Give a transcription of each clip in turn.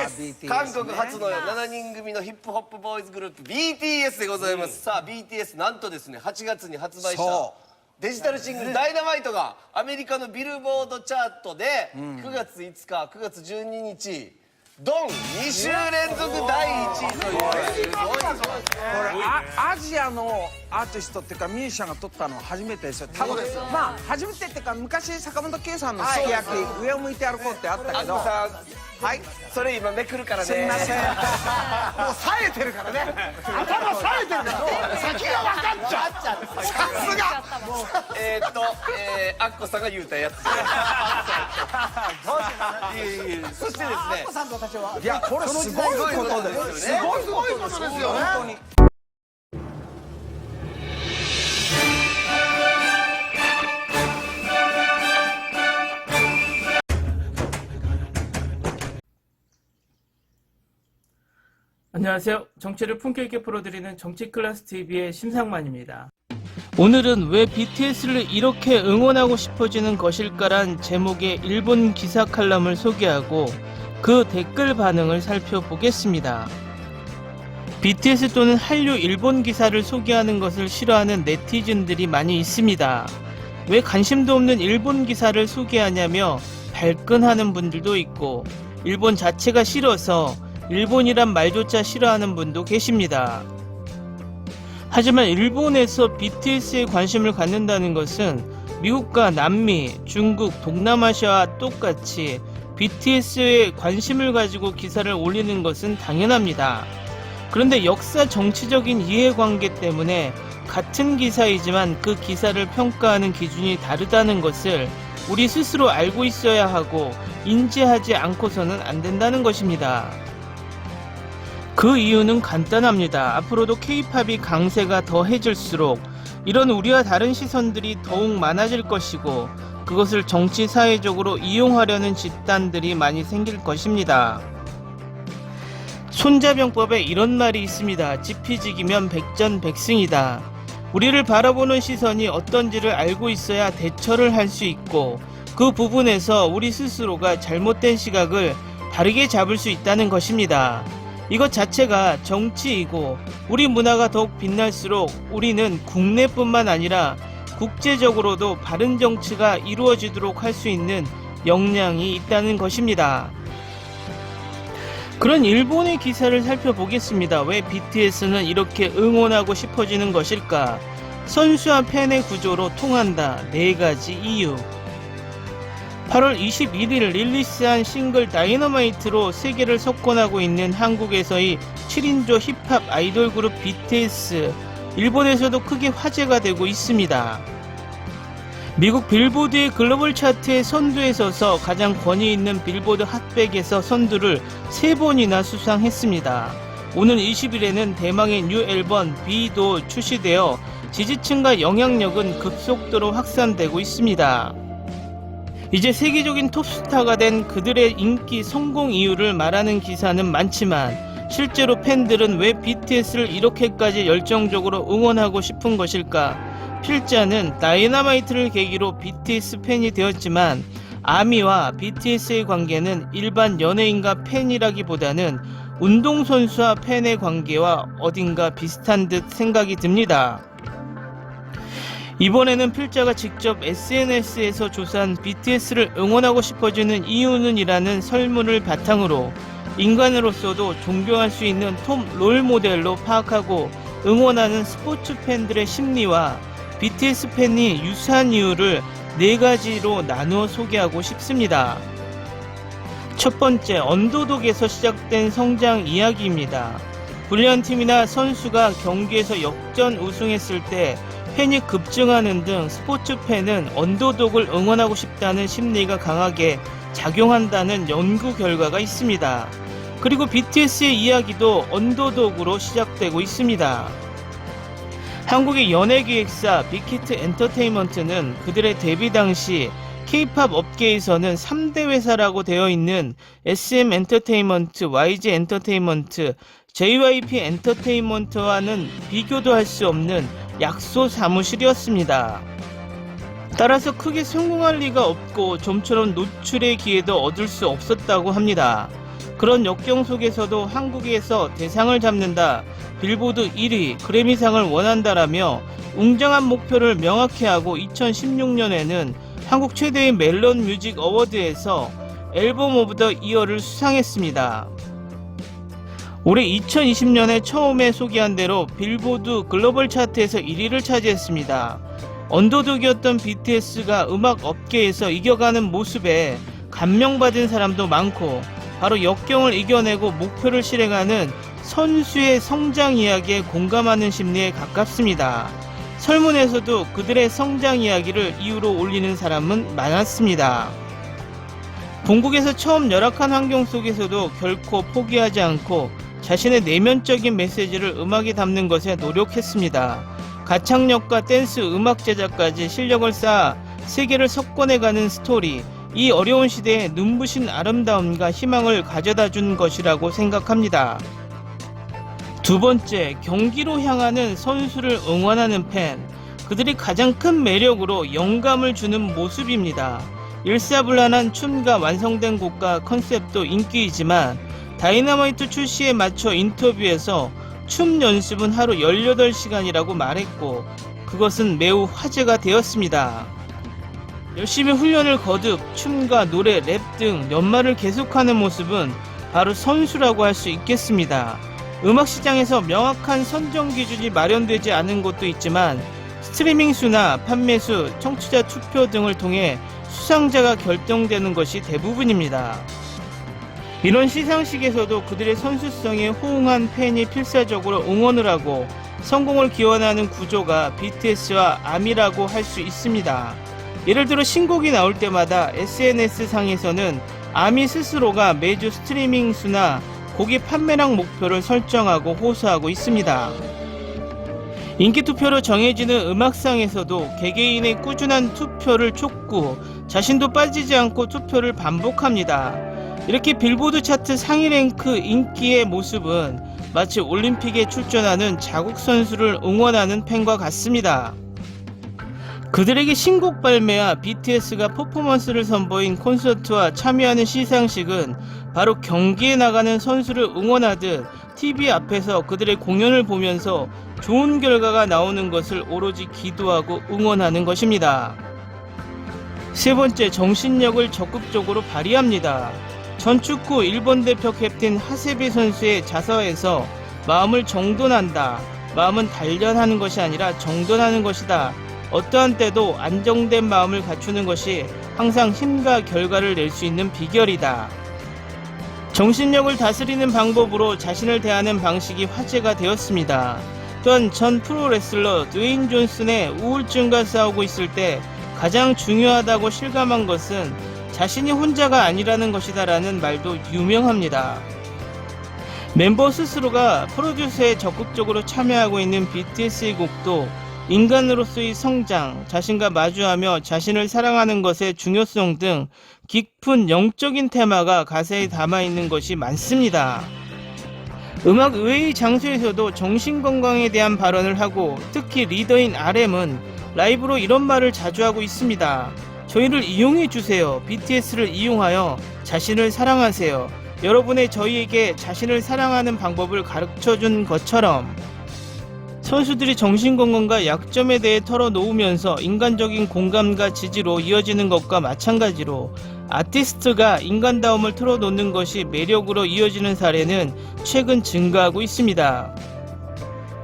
です韓国初の7人組のヒップホップボーイズグループ BTS でございます。さあ BTS なんとですね8月に発売したデジタルシングル「ダイナマイト」がアメリカのビルボードチャートで9月5日9月12日ドン2週連続第1位というすごい。これアジアのアーティストっていうかミュージシャンが取ったのは初めてですよ。多分まあ初めてっていうか昔坂本圭さんのすき焼き上を向いて歩こうってあったけど、はい、それ今めくるからね。すみません。もう冴えてるからね。頭冴えてるから先が分かっちゃう。さすが。アッコさんが言うたやつ。そしてですね。アッコさんと私は。いやこれすごいことですよね。すごいことですよね。本当に。안녕하세요. 정치를 품격 있게 풀어드리는 정치클래스TV의 심상만입니다. 오늘은 왜 BTS를 이렇게 응원하고 싶어지는 것일까란 제목의 일본 기사 칼럼을 소개하고 그 댓글 반응을 살펴보겠습니다. BTS 또는 한류 일본 기사를 소개하는 것을 싫어하는 네티즌들이 많이 있습니다. 왜 관심도 없는 일본 기사를 소개하냐며 발끈하는 분들도 있고 일본 자체가 싫어서 일본이란 말조차 싫어하는 분도 계십니다. 하지만 일본에서 BTS에 관심을 갖는다는 것은 미국과 남미, 중국, 동남아시아와 똑같이 BTS에 관심을 가지고 기사를 올리는 것은 당연합니다. 그런데 역사 정치적인 이해관계 때문에 같은 기사이지만 그 기사를 평가하는 기준이 다르다는 것을 우리 스스로 알고 있어야 하고 인지하지 않고서는 안 된다는 것입니다. 그 이유는 간단합니다. 앞으로도 K-팝이 강세가 더해질수록 이런 우리와 다른 시선들이 더욱 많아질 것이고 그것을 정치 사회적으로 이용하려는 집단들이 많이 생길 것입니다. 손자병법에 이런 말이 있습니다. 지피지기면 백전백승이다. 우리를 바라보는 시선이 어떤지를 알고 있어야 대처를 할 수 있고 그 부분에서 우리 스스로가 잘못된 시각을 다르게 잡을 수 있다는 것입니다. 이것 자체가 정치이고 우리 문화가 더욱 빛날수록 우리는 국내뿐만 아니라 국제적으로도 바른 정치가 이루어지도록 할 수 있는 역량이 있다는 것입니다. 그런 일본의 기사를 살펴보겠습니다. 왜 BTS는 이렇게 응원하고 싶어지는 것일까? 선수와 팬의 구조로 통한다. 4가지 이유. 8월 21일 릴리스한 싱글 다이너마이트로 세계를 석권하고 있는 한국에서의 7인조 힙합 아이돌 그룹 BTS, 일본에서도 크게 화제가 되고 있습니다. 미국 빌보드의 글로벌 차트의 선두에 서서 가장 권위 있는 빌보드 핫백에서 선두를 3번이나 수상했습니다. 오는 20일에는 대망의 뉴 앨범 B도 출시되어 지지층과 영향력은 급속도로 확산되고 있습니다. 이제 세계적인 톱스타가 된 그들의 인기 성공 이유를 말하는 기사는 많지만 실제로 팬들은 왜 BTS를 이렇게까지 열정적으로 응원하고 싶은 것일까? 필자는 다이너마이트를 계기로 BTS 팬이 되었지만 아미와 BTS의 관계는 일반 연예인과 팬이라기보다는 운동선수와 팬의 관계와 어딘가 비슷한 듯 생각이 듭니다. 이번에는 필자가 직접 SNS에서 조사한 BTS를 응원하고 싶어지는 이유는 이라는 설문을 바탕으로 인간으로서도 존경할 수 있는 톱 롤모델로 파악하고 응원하는 스포츠 팬들의 심리와 BTS 팬이 유사한 이유를 4가지로 나누어 소개하고 싶습니다. 첫 번째, 언더독에서 시작된 성장 이야기입니다. 불리한 팀이나 선수가 경기에서 역전 우승했을 때 팬이 급증하는 등 스포츠 팬은 언더독을 응원하고 싶다는 심리가 강하게 작용한다는 연구 결과가 있습니다. 그리고 BTS의 이야기도 언더독으로 시작되고 있습니다. 한국의 연예기획사 빅히트 엔터테인먼트는 그들의 데뷔 당시 K-팝 업계에서는 3대 회사라고 되어 있는 SM 엔터테인먼트, YG 엔터테인먼트, JYP 엔터테인먼트와는 비교도 할 수 없는 약소 사무실이었습니다. 따라서 크게 성공할 리가 없고 좀처럼 노출의 기회도 얻을 수 없었다고 합니다. 그런 역경 속에서도 한국에서 대상을 잡는다, 빌보드 1위, 그래미상을 원한다라며 웅장한 목표를 명확히 하고 2016년에는 한국 최대의 멜론 뮤직 어워드에서 앨범 오브 더 이어를 수상했습니다. 올해 2020년에 처음에 소개한 대로 빌보드 글로벌 차트에서 1위를 차지했습니다. 언더독이었던 BTS가 음악 업계에서 이겨가는 모습에 감명받은 사람도 많고, 바로 역경을 이겨내고 목표를 실행하는 선수의 성장 이야기에 공감하는 심리에 가깝습니다. 설문에서도 그들의 성장 이야기를 이유로 올리는 사람은 많았습니다. 본국에서 처음 열악한 환경 속에서도 결코 포기하지 않고 자신의 내면적인 메시지를 음악에 담는 것에 노력했습니다. 가창력과 댄스, 음악 제작까지 실력을 쌓아 세계를 석권해가는 스토리, 이 어려운 시대에 눈부신 아름다움과 희망을 가져다 준 것이라고 생각합니다. 두 번째, 경기로 향하는 선수를 응원하는 팬. 그들이 가장 큰 매력으로 영감을 주는 모습입니다. 일사불란한 춤과 완성된 곡과 컨셉도 인기이지만, 다이너마이트 출시에 맞춰 인터뷰에서 춤 연습은 하루 18시간이라고 말했고, 그것은 매우 화제가 되었습니다. 열심히 훈련을 거듭 춤과 노래, 랩 등 연말을 계속하는 모습은 바로 선수라고 할 수 있겠습니다. 음악 시장에서 명확한 선정 기준이 마련되지 않은 곳도 있지만, 스트리밍 수나 판매 수, 청취자 투표 등을 통해 수상자가 결정되는 것이 대부분입니다. 이런 시상식에서도 그들의 선수성에 호응한 팬이 필사적으로 응원을 하고 성공을 기원하는 구조가 BTS와 아미라고 할 수 있습니다. 예를 들어 신곡이 나올 때마다 SNS 상에서는 아미 스스로가 매주 스트리밍 수나 곡의 판매량 목표를 설정하고 호소하고 있습니다. 인기 투표로 정해지는 음악상에서도 개개인의 꾸준한 투표를 촉구, 자신도 빠지지 않고 투표를 반복합니다. 이렇게 빌보드 차트 상위 랭크 인기의 모습은 마치 올림픽에 출전하는 자국 선수를 응원하는 팬과 같습니다. 그들에게 신곡 발매와 BTS가 퍼포먼스를 선보인 콘서트와 참여하는 시상식은 바로 경기에 나가는 선수를 응원하듯 TV 앞에서 그들의 공연을 보면서 좋은 결과가 나오는 것을 오로지 기도하고 응원하는 것입니다. 세 번째, 정신력을 적극적으로 발휘합니다. 전 축구 일본 대표 캡틴 하세비 선수의 자서에서 마음을 정돈한다. 마음은 단련하는 것이 아니라 정돈하는 것이다. 어떠한 때도 안정된 마음을 갖추는 것이 항상 힘과 결과를 낼 수 있는 비결이다. 정신력을 다스리는 방법으로 자신을 대하는 방식이 화제가 되었습니다. 또한 전 프로레슬러 드웨인 존슨의 우울증과 싸우고 있을 때 가장 중요하다고 실감한 것은 자신이 혼자가 아니라는 것이다라는 말도 유명합니다. 멤버 스스로가 프로듀서에 적극적으로 참여하고 있는 BTS의 곡도 인간으로서의 성장, 자신과 마주하며 자신을 사랑하는 것의 중요성 등 깊은 영적인 테마가 가사에 담아있는 것이 많습니다. 음악 의외의 장소에서도 정신건강에 대한 발언을 하고, 특히 리더인 RM은 라이브로 이런 말을 자주 하고 있습니다. 저희를 이용해주세요. BTS를 이용하여 자신을 사랑하세요. 여러분의 저희에게 자신을 사랑하는 방법을 가르쳐준 것처럼. 선수들이 정신건강과 약점에 대해 털어놓으면서 인간적인 공감과 지지로 이어지는 것과 마찬가지로 아티스트가 인간다움을 털어놓는 것이 매력으로 이어지는 사례는 최근 증가하고 있습니다.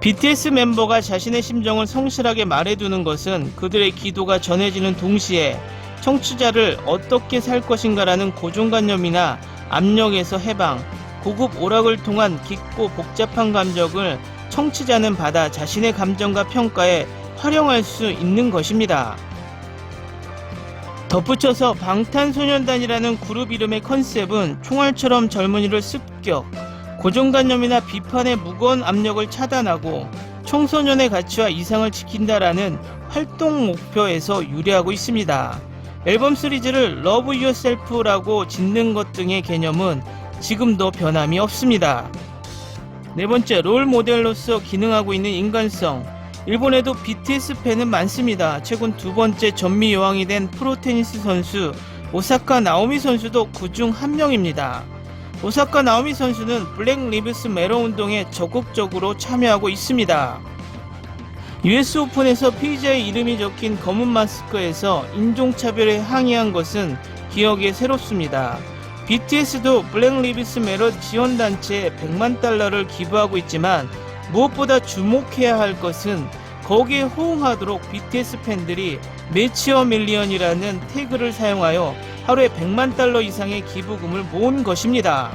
BTS 멤버가 자신의 심정을 성실하게 말해두는 것은 그들의 기도가 전해지는 동시에 청취자를 어떻게 살 것인가라는 고정관념이나 압력에서 해방, 고급 오락을 통한 깊고 복잡한 감정을 청취자는 받아 자신의 감정과 평가에 활용할 수 있는 것입니다. 덧붙여서 방탄소년단이라는 그룹 이름의 컨셉은 총알처럼 젊은이를 습격, 고정관념이나 비판의 무거운 압력을 차단하고 청소년의 가치와 이상을 지킨다라는 활동 목표에서 유래하고 있습니다. 앨범 시리즈를 Love Yourself라고 짓는 것 등의 개념은 지금도 변함이 없습니다. 네 번째, 롤 모델로서 기능하고 있는 인간성. 일본에도 BTS 팬은 많습니다. 최근 두 번째 전미 여왕이 된 프로테니스 선수 오사카 나오미 선수도 그중 한 명입니다. 오사카 나오미 선수는 블랙 리브스 매러 운동에 적극적으로 참여하고 있습니다. US 오픈에서 피의자의 이름이 적힌 검은 마스크에서 인종차별에 항의한 것은 기억에 새롭습니다. BTS도 블랙 리브스 매러 지원단체에 100만 달러를 기부하고 있지만 무엇보다 주목해야 할 것은 거기에 호응하도록 BTS 팬들이 매치어 밀리언이라는 태그를 사용하여 하루에 100만 달러 이상의 기부금을 모은 것입니다.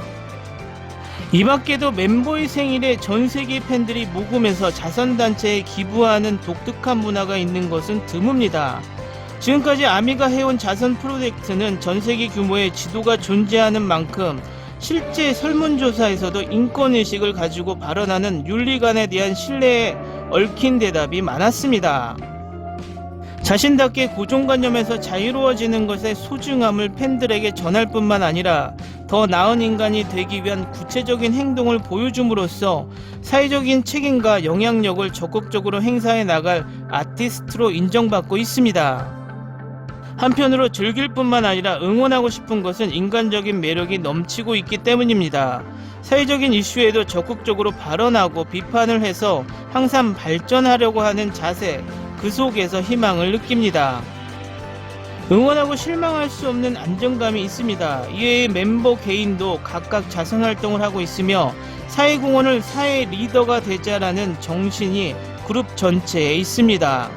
이 밖에도 멤버의 생일에 전 세계 팬들이 모금해서 자선단체에 기부하는 독특한 문화가 있는 것은 드뭅니다. 지금까지 아미가 해온 자선 프로젝트는 전 세계 규모의 지도가 존재하는 만큼 실제 설문조사에서도 인권의식을 가지고 발언하는 윤리관에 대한 신뢰에 얽힌 대답이 많았습니다. 자신답게 고정관념에서 자유로워지는 것의 소중함을 팬들에게 전할 뿐만 아니라 더 나은 인간이 되기 위한 구체적인 행동을 보여줌으로써 사회적인 책임과 영향력을 적극적으로 행사해 나갈 아티스트로 인정받고 있습니다. 한편으로 즐길 뿐만 아니라 응원하고 싶은 것은 인간적인 매력이 넘치고 있기 때문입니다. 사회적인 이슈에도 적극적으로 발언하고 비판을 해서 항상 발전하려고 하는 자세, 그 속에서 희망을 느낍니다. 응원하고 실망할 수 없는 안정감이 있습니다. 이외에 멤버 개인도 각각 자선활동을 하고 있으며 사회공헌을 사회 리더가 되자라는 정신이 그룹 전체에 있습니다.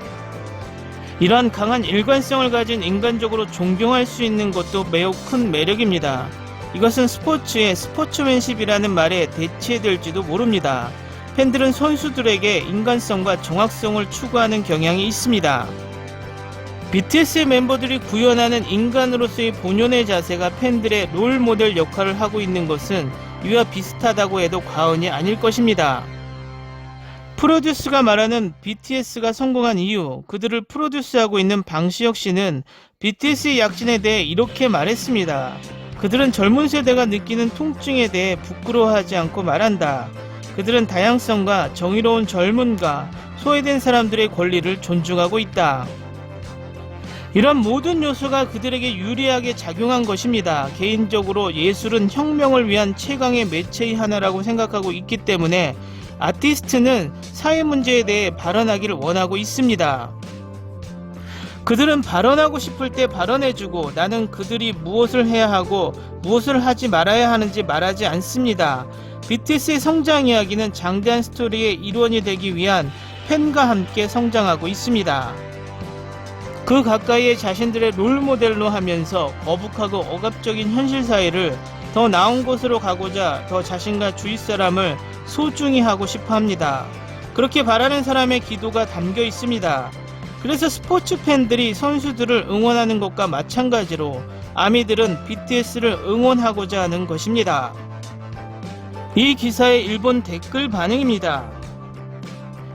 이러한 강한 일관성을 가진 인간적으로 존경할 수 있는 것도 매우 큰 매력입니다. 이것은 스포츠의 스포츠맨십이라는 말에 대체될지도 모릅니다. 팬들은 선수들에게 인간성과 정확성을 추구하는 경향이 있습니다. BTS의 멤버들이 구현하는 인간으로서의 본연의 자세가 팬들의 롤모델 역할을 하고 있는 것은 이와 비슷하다고 해도 과언이 아닐 것입니다. 프로듀스가 말하는 BTS가 성공한 이유, 그들을 프로듀스하고 있는 방시혁 씨는 BTS의 약진에 대해 이렇게 말했습니다. 그들은 젊은 세대가 느끼는 통증에 대해 부끄러워하지 않고 말한다. 그들은 다양성과 정의로운 젊음과 소외된 사람들의 권리를 존중하고 있다. 이런 모든 요소가 그들에게 유리하게 작용한 것입니다. 개인적으로 예술은 혁명을 위한 최강의 매체의 하나라고 생각하고 있기 때문에 아티스트는 사회 문제에 대해 발언하기를 원하고 있습니다. 그들은 발언하고 싶을 때 발언해주고 나는 그들이 무엇을 해야 하고 무엇을 하지 말아야 하는지 말하지 않습니다. BTS의 성장 이야기는 장대한 스토리의 일원이 되기 위한 팬과 함께 성장하고 있습니다. 그 가까이에 자신들의 롤모델로 하면서 거북하고 억압적인 현실 사회를 더 나은 곳으로 가고자 더 자신과 주위 사람을 소중히 하고 싶어 합니다. 그렇게 바라는 사람의 기도가 담겨 있습니다. 그래서 스포츠 팬들이 선수들을 응원하는 것과 마찬가지로 아미들은 BTS를 응원하고자 하는 것입니다. 이 기사의 일본 댓글 반응입니다.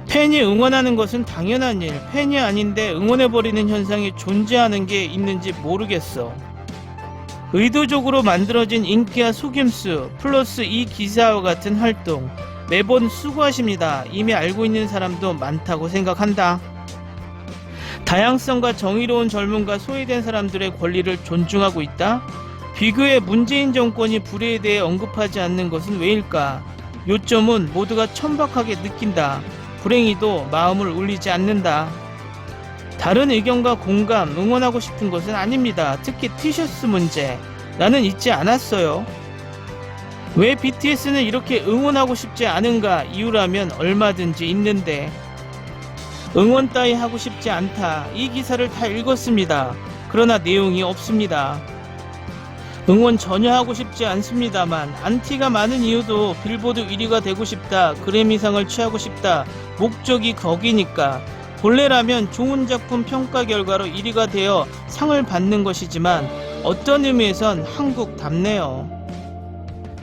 팬이 응원하는 것은 당연한 일, 팬이 아닌데 응원해버리는 현상이 존재하는 게 있는지 모르겠어. 의도적으로 만들어진 인기와 속임수 플러스 이 기사와 같은 활동 매번 수고하십니다. 이미 알고 있는 사람도 많다고 생각한다. 다양성과 정의로운 젊음과 소외된 사람들의 권리를 존중하고 있다? 비교의 문재인 정권이 불의에 대해 언급하지 않는 것은 왜일까? 요점은 모두가 천박하게 느낀다. 불행히도 마음을 울리지 않는다. 다른 의견과 공감, 응원하고 싶은 것은 아닙니다. 특히 티셔츠 문제. 나는 잊지 않았어요. 왜 BTS는 이렇게 응원하고 싶지 않은가? 이유라면 얼마든지 있는데. 응원 따위 하고 싶지 않다. 이 기사를 다 읽었습니다. 그러나 내용이 없습니다. 응원 전혀 하고 싶지 않습니다만 안티가 많은 이유도 빌보드 1위가 되고 싶다. 그래미상을 취하고 싶다. 목적이 거기니까. 본래라면 좋은 작품 평가 결과로 1위가 되어 상을 받는 것이지만 어떤 의미에선 한국답네요.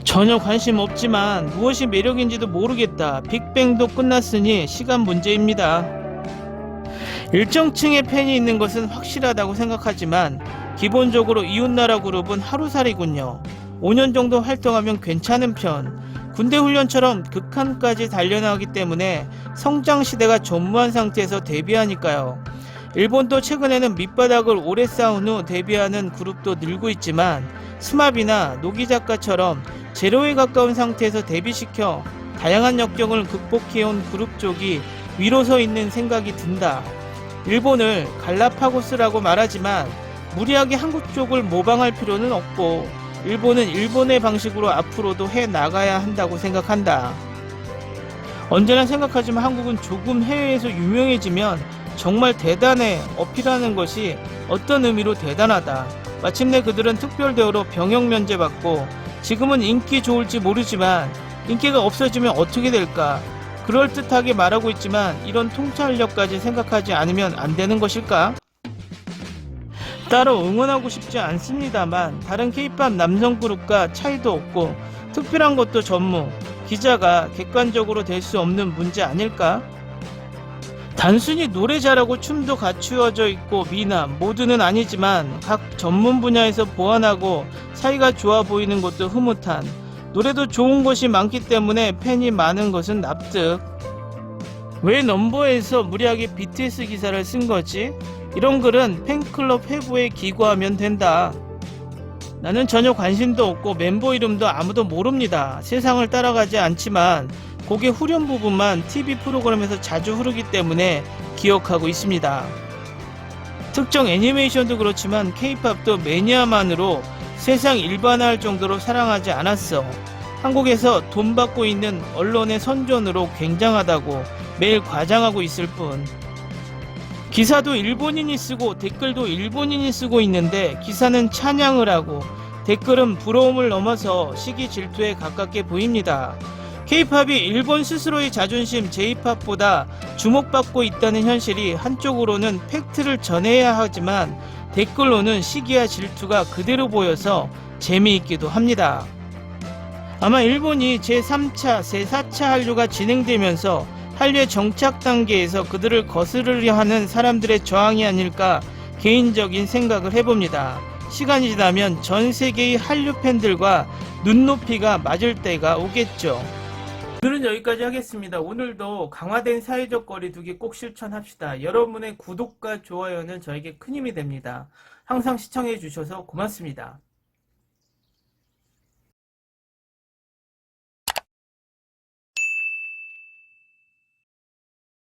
전혀 관심 없지만 무엇이 매력인지도 모르겠다. 빅뱅도 끝났으니 시간 문제입니다. 일정층의 팬이 있는 것은 확실하다고 생각하지만 기본적으로 이웃나라 그룹은 하루살이군요. 5년 정도 활동하면 괜찮은 편. 군대 훈련처럼 극한까지 단련하기 때문에 성장시대가 전무한 상태에서 데뷔하니까요. 일본도 최근에는 밑바닥을 오래 쌓은 후 데뷔하는 그룹도 늘고 있지만 스마비나 노기작가처럼 제로에 가까운 상태에서 데뷔시켜 다양한 역경을 극복해온 그룹 쪽이 위로 서 있는 생각이 든다. 일본을 갈라파고스라고 말하지만 무리하게 한국 쪽을 모방할 필요는 없고 일본은 일본의 방식으로 앞으로도 해 나가야 한다고 생각한다. 언제나 생각하지만 한국은 조금 해외에서 유명해지면 정말 대단해 어필하는 것이 어떤 의미로 대단하다. 마침내 그들은 특별 대우로 병역 면제받고 지금은 인기 좋을지 모르지만 인기가 없어지면 어떻게 될까? 그럴듯하게 말하고 있지만 이런 통찰력까지 생각하지 않으면 안 되는 것일까? 따로 응원하고 싶지 않습니다만 다른 K-POP 남성 그룹과 차이도 없고 특별한 것도 전무, 기자가 객관적으로 될 수 없는 문제 아닐까? 단순히 노래 잘하고 춤도 갖추어져 있고 미남 모두는 아니지만 각 전문 분야에서 보완하고 사이가 좋아 보이는 것도 흐뭇한 노래도 좋은 것이 많기 때문에 팬이 많은 것은 납득. 왜 넘버에서 무리하게 BTS 기사를 쓴 거지? 이런 글은 팬클럽 회부에 기고하면 된다. 나는 전혀 관심도 없고 멤버 이름도 아무도 모릅니다. 세상을 따라가지 않지만 곡의 후렴 부분만 TV 프로그램에서 자주 흐르기 때문에 기억하고 있습니다. 특정 애니메이션도 그렇지만 K-POP도 매니아만으로 세상 일반화할 정도로 사랑하지 않았어. 한국에서 돈 받고 있는 언론의 선전으로 굉장하다고 매일 과장하고 있을 뿐. 기사도 일본인이 쓰고 댓글도 일본인이 쓰고 있는데 기사는 찬양을 하고 댓글은 부러움을 넘어서 시기 질투에 가깝게 보입니다. K-POP이 일본 스스로의 자존심 J-POP보다 주목받고 있다는 현실이 한쪽으로는 팩트를 전해야 하지만 댓글로는 시기와 질투가 그대로 보여서 재미있기도 합니다. 아마 일본이 제3차, 제4차 한류가 진행되면서 한류의 정착 단계에서 그들을 거스르려 하는 사람들의 저항이 아닐까 개인적인 생각을 해봅니다. 시간이 지나면 전 세계의 한류 팬들과 눈높이가 맞을 때가 오겠죠. 오늘은 여기까지 하겠습니다. 오늘도 강화된 사회적 거리두기 꼭 실천합시다. 여러분의 구독과 좋아요는 저에게 큰 힘이 됩니다. 항상 시청해 주셔서 고맙습니다.